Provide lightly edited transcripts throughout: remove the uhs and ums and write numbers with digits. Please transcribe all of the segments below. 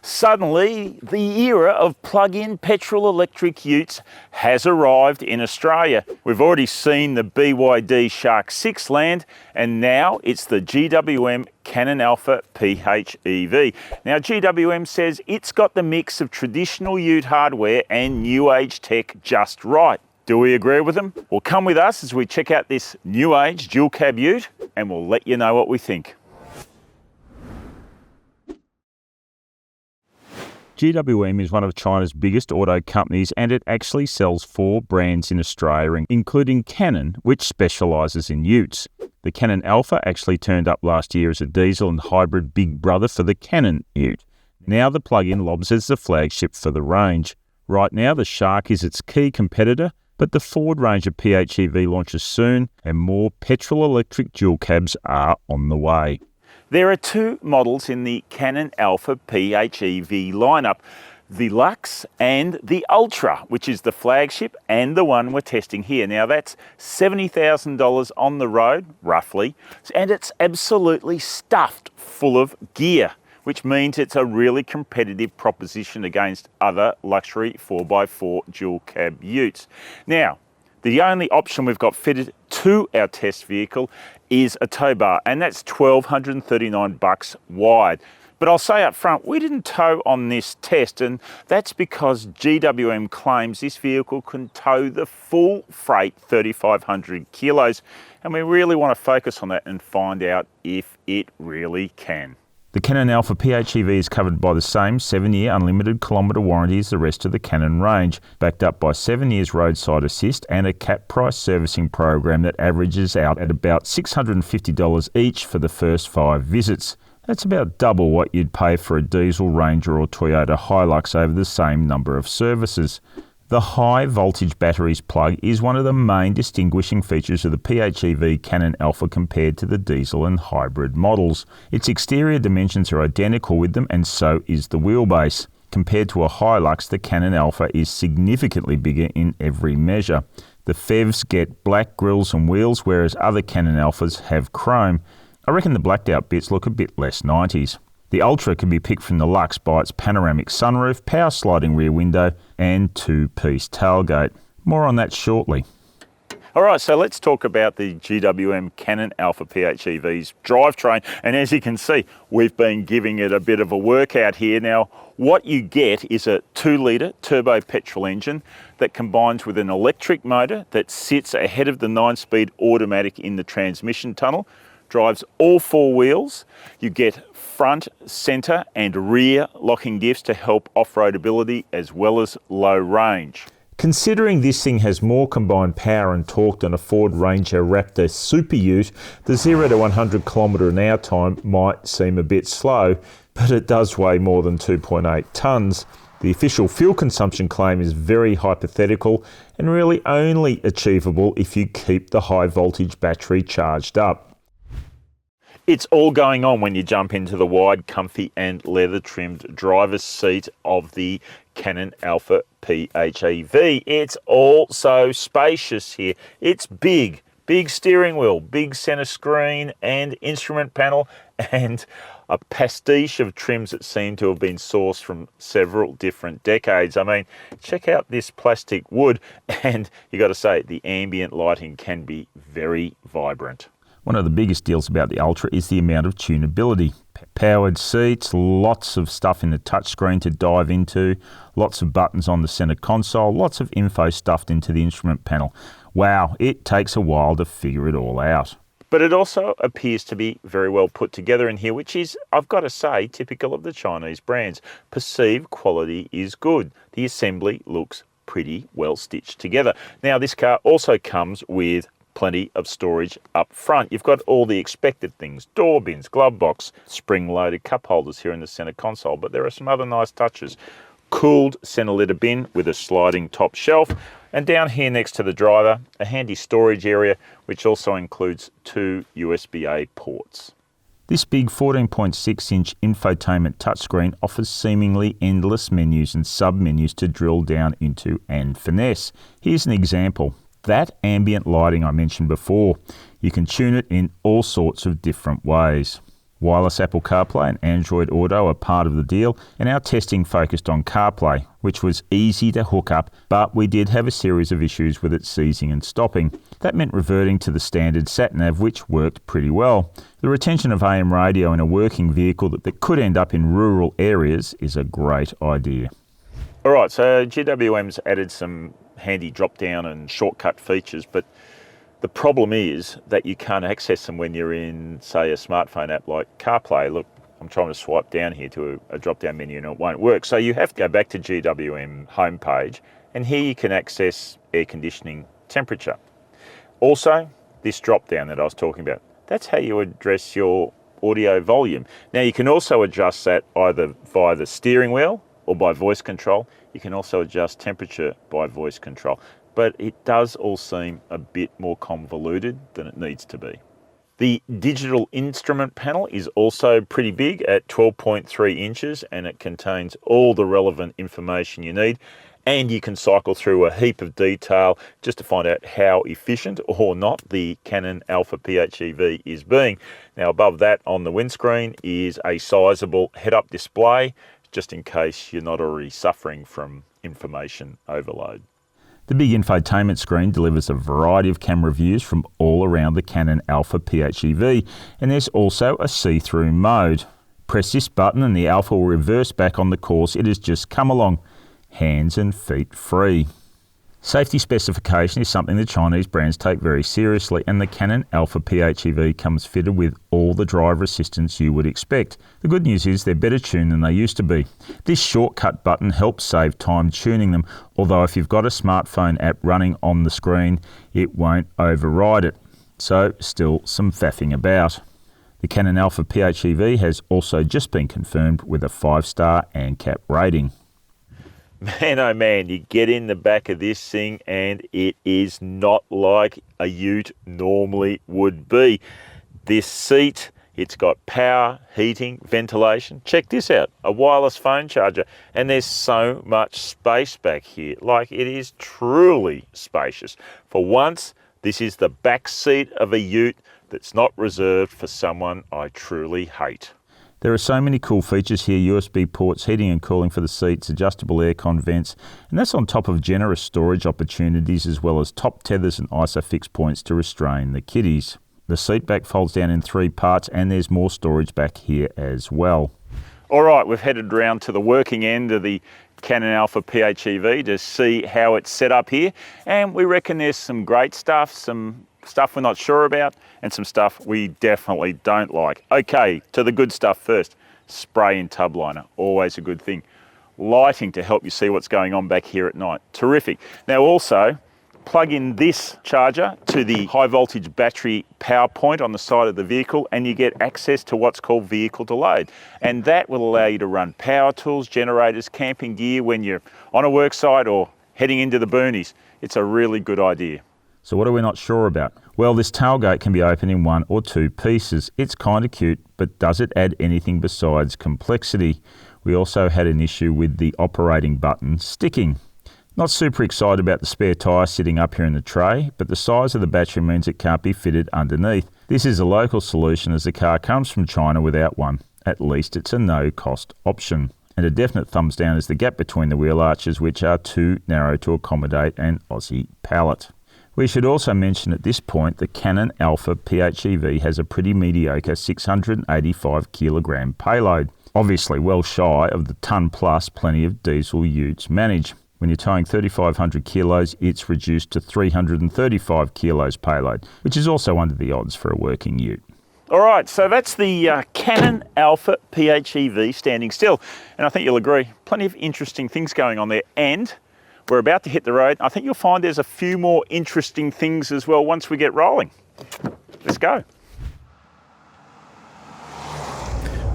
Suddenly, the era of plug-in petrol-electric utes has arrived in Australia. We've already seen the BYD Shark 6 land, and now it's the GWM Cannon Alpha PHEV. Now, GWM says it's got the mix of traditional ute hardware and new age tech just right. Do we agree with them? Well, come with us as we check out this new age dual cab ute, and we'll let you know what we think. GWM is one of China's biggest auto companies, and it actually sells 4 brands in Australia, including Cannon, which specialises in utes. The Cannon Alpha actually turned up last year as a diesel and hybrid big brother for the Cannon ute. Now the plug-in lobs as the flagship for the range. Right now the Shark is its key competitor, but the Ford range of PHEV launches soon, and more petrol-electric dual cabs are on the way. There are 2 models in the Cannon Alpha PHEV lineup, the Luxe and the Ultra, which is the flagship and the one we're testing here. Now that's $70,000 on the road, roughly, and it's absolutely stuffed full of gear, which means it's a really competitive proposition against other luxury 4x4 dual cab utes. Now, the only option we've got fitted to our test vehicle is a tow bar, and that's $1,239 wide. But I'll say up front, we didn't tow on this test, and that's because GWM claims this vehicle can tow the full freight 3,500 kilos, and we really want to focus on that and find out if it really can. The Cannon Alpha PHEV is covered by the same 7-year unlimited kilometre warranty as the rest of the Cannon range, backed up by 7 years roadside assist and a cap price servicing program that averages out at about $650 each for the first 5 visits. That's about double what you'd pay for a diesel Ranger or Toyota Hilux over the same number of services. The high voltage batteries plug is one of the main distinguishing features of the PHEV Cannon Alpha compared to the diesel and hybrid models. Its exterior dimensions are identical with them, and so is the wheelbase. Compared to a Hilux, the Cannon Alpha is significantly bigger in every measure. The PHEVs get black grills and wheels, whereas other Cannon Alphas have chrome. I reckon the blacked out bits look a bit less 90s. The Ultra can be picked from the Luxe by its panoramic sunroof, power sliding rear window and 2-piece tailgate. More on that shortly. Alright, so let's talk about the GWM Cannon Alpha PHEV's drivetrain, and as you can see, we've been giving it a bit of a workout here. Now, what you get is a 2-litre turbo petrol engine that combines with an electric motor that sits ahead of the 9-speed automatic in the transmission tunnel, drives all 4 wheels. You get front, centre and rear locking diffs to help off-roadability as well as low range. Considering this thing has more combined power and torque than a Ford Ranger Raptor Super Ute, the 0 to 100 km/h time might seem a bit slow, but it does weigh more than 2.8 tonnes. The official fuel consumption claim is very hypothetical and really only achievable if you keep the high voltage battery charged up. It's all going on when you jump into the wide, comfy and leather-trimmed driver's seat of the Cannon Alpha PHEV. It's all so spacious here. It's big steering wheel, big centre screen and instrument panel, and a pastiche of trims that seem to have been sourced from several different decades. I mean, check out this plastic wood, and you got to say, the ambient lighting can be very vibrant. One of the biggest deals about the Ultra is the amount of tunability. Powered seats, lots of stuff in the touchscreen to dive into, lots of buttons on the centre console, lots of info stuffed into the instrument panel. Wow, it takes a while to figure it all out. But it also appears to be very well put together in here, which is, I've got to say, typical of the Chinese brands. Perceived quality is good. The assembly looks pretty well stitched together. Now, this car also comes with plenty of storage up front. You've got all the expected things: door bins, glove box, spring-loaded cup holders here in the centre console, but there are some other nice touches. Cooled centre litter bin with a sliding top shelf, and down here next to the driver, a handy storage area which also includes 2 USB-A ports. This big 14.6-inch infotainment touchscreen offers seemingly endless menus and sub-menus to drill down into and finesse. Here's an example. That ambient lighting I mentioned before, you can tune it in all sorts of different ways. Wireless Apple CarPlay and Android Auto are part of the deal, and our testing focused on CarPlay, which was easy to hook up, but we did have a series of issues with it seizing and stopping. That meant reverting to the standard sat-nav, which worked pretty well. The retention of AM radio in a working vehicle that could end up in rural areas is a great idea. All right, so GWM's added some handy drop-down and shortcut features, but the problem is that you can't access them when you're in, say, a smartphone app like CarPlay. Look, I'm trying to swipe down here to a drop-down menu and it won't work. So you have to go back to GWM homepage, and here you can access air conditioning temperature. Also, this drop-down that I was talking about, that's how you address your audio volume. Now, you can also adjust that either via the steering wheel or by voice control. You can also adjust temperature by voice control. But it does all seem a bit more convoluted than it needs to be. The digital instrument panel is also pretty big at 12.3 inches, and it contains all the relevant information you need, and you can cycle through a heap of detail just to find out how efficient or not the Cannon Alpha PHEV is being. Now, above that on the windscreen is a sizable head-up display, just in case you're not already suffering from information overload. The big infotainment screen delivers a variety of camera views from all around the Cannon Alpha PHEV, and there's also a see-through mode. Press this button and the Alpha will reverse back on the course it has just come along, hands and feet free. Safety specification is something the Chinese brands take very seriously, and the Cannon Alpha PHEV comes fitted with all the driver assistance you would expect. The good news is they're better tuned than they used to be. This shortcut button helps save time tuning them, although if you've got a smartphone app running on the screen, it won't override it. So still some faffing about. The Cannon Alpha PHEV has also just been confirmed with a 5-star ANCAP rating. Man, oh man, you get in the back of this thing and it is not like a ute normally would be. This seat, it's got power, heating, ventilation. Check this out, a wireless phone charger. And there's so much space back here. Like, it is truly spacious. For once, this is the back seat of a ute that's not reserved for someone I truly hate. There are so many cool features here: USB ports, heating and cooling for the seats, adjustable aircon vents, and that's on top of generous storage opportunities as well as top tethers and ISOFIX points to restrain the kiddies. The seat back folds down in 3 parts, and there's more storage back here as well. All right, we've headed around to the working end of the Cannon Alpha PHEV to see how it's set up here, and we reckon there's some great stuff, some stuff we're not sure about, and some stuff we definitely don't like. Okay, to the good stuff first. Spray in tub liner, always a good thing. Lighting to help you see what's going on back here at night, terrific. Now also, plug in this charger to the high voltage battery power point on the side of the vehicle, and you get access to what's called vehicle to load. And that will allow you to run power tools, generators, camping gear when you're on a work site or heading into the boonies. It's a really good idea. So what are we not sure about? Well, this tailgate can be opened in 1 or 2 pieces. It's kind of cute, but does it add anything besides complexity? We also had an issue with the operating button sticking. Not super excited about the spare tyre sitting up here in the tray, but the size of the battery means it can't be fitted underneath. This is a local solution as the car comes from China without one. At least it's a no-cost option. And a definite thumbs down is the gap between the wheel arches, which are too narrow to accommodate an Aussie pallet. We should also mention at this point the Cannon Alpha PHEV has a pretty mediocre 685 kilogram payload, obviously well shy of the ton plus plenty of diesel utes manage. When you're towing 3,500 kilos, it's reduced to 335 kilos payload, which is also under the odds for a working ute. All right, so that's the Cannon Alpha PHEV standing still, and I think you'll agree, plenty of interesting things going on there, and we're about to hit the road. I think you'll find there's a few more interesting things as well once we get rolling. Let's go.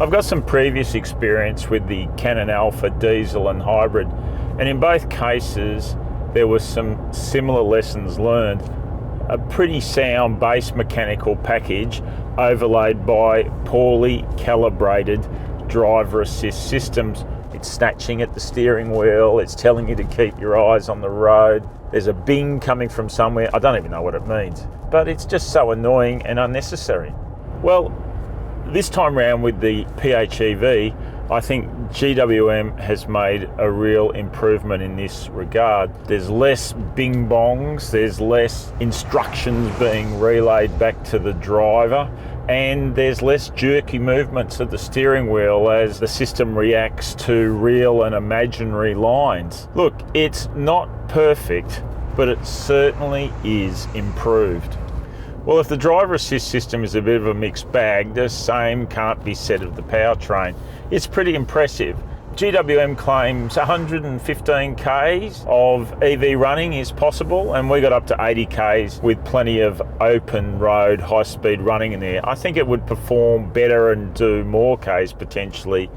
I've got some previous experience with the Cannon Alpha diesel and hybrid, and in both cases there were some similar lessons learned. A pretty sound base mechanical package overlaid by poorly calibrated driver assist systems. It's snatching at the steering wheel, it's telling you to keep your eyes on the road. There's a bing coming from somewhere, I don't even know what it means, but it's just so annoying and unnecessary. Well, This time round with the PHEV, I think GWM has made a real improvement in this regard. There's less bing bongs, there's less instructions being relayed back to the driver, and there's less jerky movements of the steering wheel as the system reacts to real and imaginary lines. Look, it's not perfect, but it certainly is improved. Well, if the driver assist system is a bit of a mixed bag, the same can't be said of the powertrain. It's pretty impressive. GWM claims 115 Ks of EV running is possible, and we got up to 80 Ks with plenty of open road, high-speed running in there. I think it would perform better and do more Ks potentially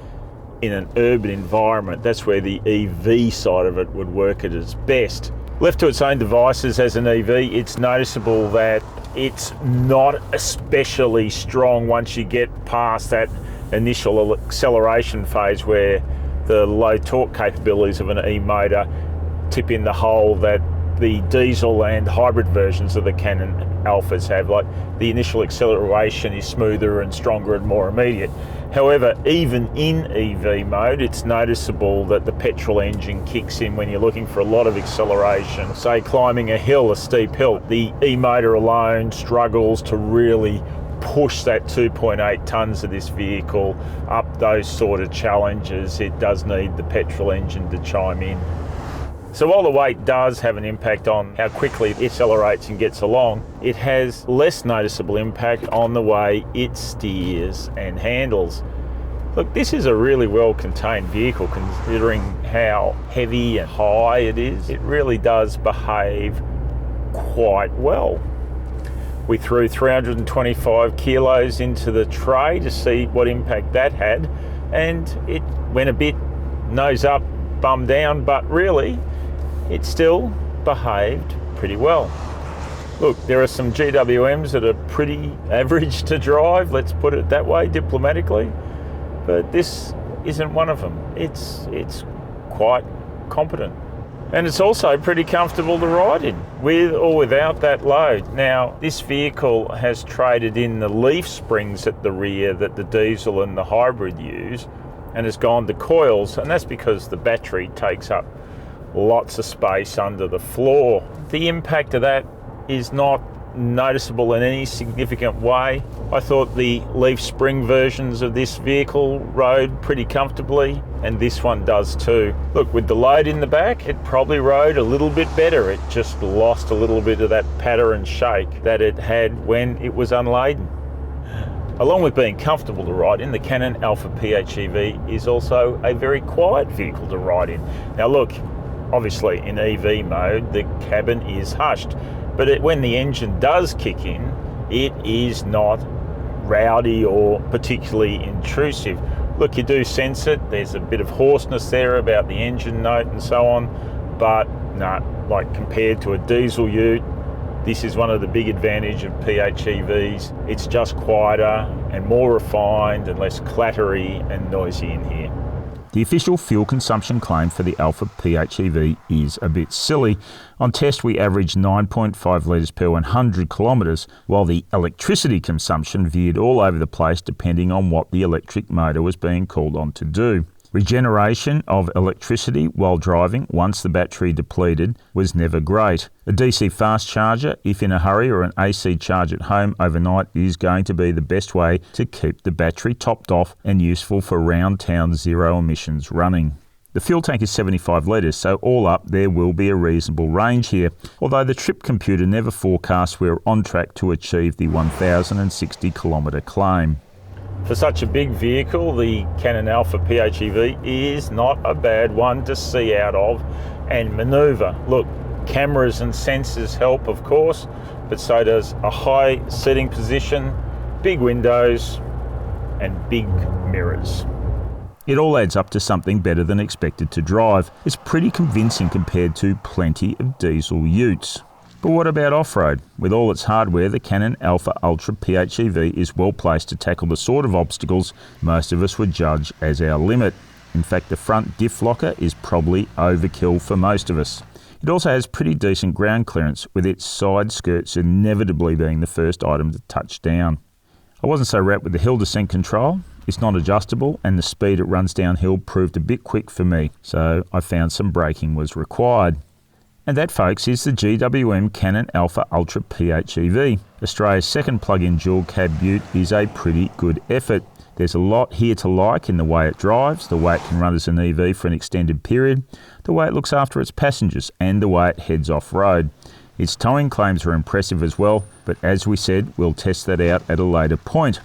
in an urban environment. That's where the EV side of it would work at its best. Left to its own devices as an EV, it's noticeable that it's not especially strong once you get past that initial acceleration phase where the low torque capabilities of an e-motor tip in the hole that the diesel and hybrid versions of the Cannon Alphas have. Like, the initial acceleration is smoother and stronger and more immediate. However, even in EV mode, it's noticeable that the petrol engine kicks in when you're looking for a lot of acceleration. Say climbing a hill, a steep hill, the e-motor alone struggles to really push that 2.8 tonnes of this vehicle up those sort of challenges. It does need the petrol engine to chime in. So while the weight does have an impact on how quickly it accelerates and gets along, it has less noticeable impact on the way it steers and handles. Look, this is a really well-contained vehicle considering how heavy and high it is. It really does behave quite well. We threw 325 kilos into the tray to see what impact that had, and it went a bit nose up, bum down, but really it still behaved pretty well. Look, there are some GWMs that are pretty average to drive, let's put it that way diplomatically, but this isn't one of them. It's quite competent. And it's also pretty comfortable to ride in, with or without that load. Now, this vehicle has traded in the leaf springs at the rear that the diesel and the hybrid use, and has gone to coils, and that's because the battery takes up lots of space under the floor. The impact of that is not noticeable in any significant way. I thought the leaf spring versions of this vehicle rode pretty comfortably, and this one does too. Look, with the load in the back, it probably rode a little bit better. It just lost a little bit of that patter and shake that it had when it was unladen. Along with being comfortable to ride in, the Cannon Alpha PHEV is also a very quiet vehicle to ride in. Now look, obviously in EV mode, the cabin is hushed, but when the engine does kick in, it is not rowdy or particularly intrusive. Look, you do sense it. There's a bit of hoarseness there about the engine note and so on, but no, like compared to a diesel ute, this is one of the big advantages of PHEVs. It's just quieter and more refined and less clattery and noisy in here. The official fuel consumption claim for the Alpha PHEV is a bit silly. On test, we averaged 9.5 litres per 100 kilometres, while the electricity consumption veered all over the place depending on what the electric motor was being called on to do. Regeneration of electricity while driving, once the battery depleted, was never great. A DC fast charger, if in a hurry, or an AC charge at home overnight is going to be the best way to keep the battery topped off and useful for round town zero emissions running. The fuel tank is 75 litres, so all up there will be a reasonable range here, although the trip computer never forecasts we're on track to achieve the 1,060 kilometre claim. For such a big vehicle, the Cannon Alpha PHEV is not a bad one to see out of and manoeuvre. Look, cameras and sensors help, of course, but so does a high seating position, big windows, and big mirrors. It all adds up to something better than expected to drive. It's pretty convincing compared to plenty of diesel utes. But what about off-road? With all its hardware, the Cannon Alpha Ultra PHEV is well placed to tackle the sort of obstacles most of us would judge as our limit. In fact, the front diff locker is probably overkill for most of us. It also has pretty decent ground clearance, with its side skirts inevitably being the first item to touch down. I wasn't so wrapped with the hill descent control. It's not adjustable and the speed it runs downhill proved a bit quick for me, so I found some braking was required. And that, folks, is the GWM Cannon Alpha Ultra PHEV. Australia's second plug-in dual cab ute is a pretty good effort. There's a lot here to like in the way it drives, the way it can run as an EV for an extended period, the way it looks after its passengers, and the way it heads off-road. Its towing claims are impressive as well, but as we said, we'll test that out at a later point.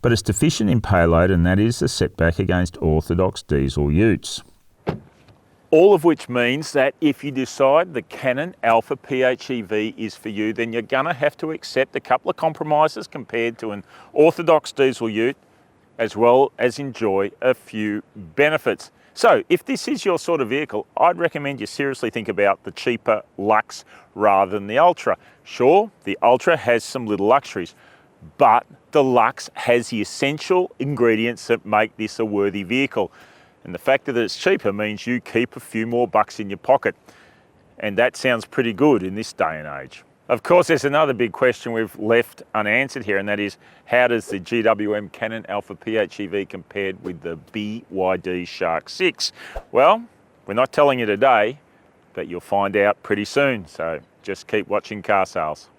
But it's deficient in payload, and that is a setback against orthodox diesel utes. All of which means that if you decide the Cannon Alpha PHEV is for you, then you're going to have to accept a couple of compromises compared to an orthodox diesel ute, as well as enjoy a few benefits. So if this is your sort of vehicle, I'd recommend you seriously think about the cheaper Lux rather than the Ultra. Sure, the Ultra has some little luxuries, but the Lux has the essential ingredients that make this a worthy vehicle. And the fact that it's cheaper means you keep a few more bucks in your pocket. And that sounds pretty good in this day and age. Of course, there's another big question we've left unanswered here, and that is, how does the GWM Cannon Alpha PHEV compare with the BYD Shark 6? Well, we're not telling you today, but you'll find out pretty soon. So just keep watching Car Sales.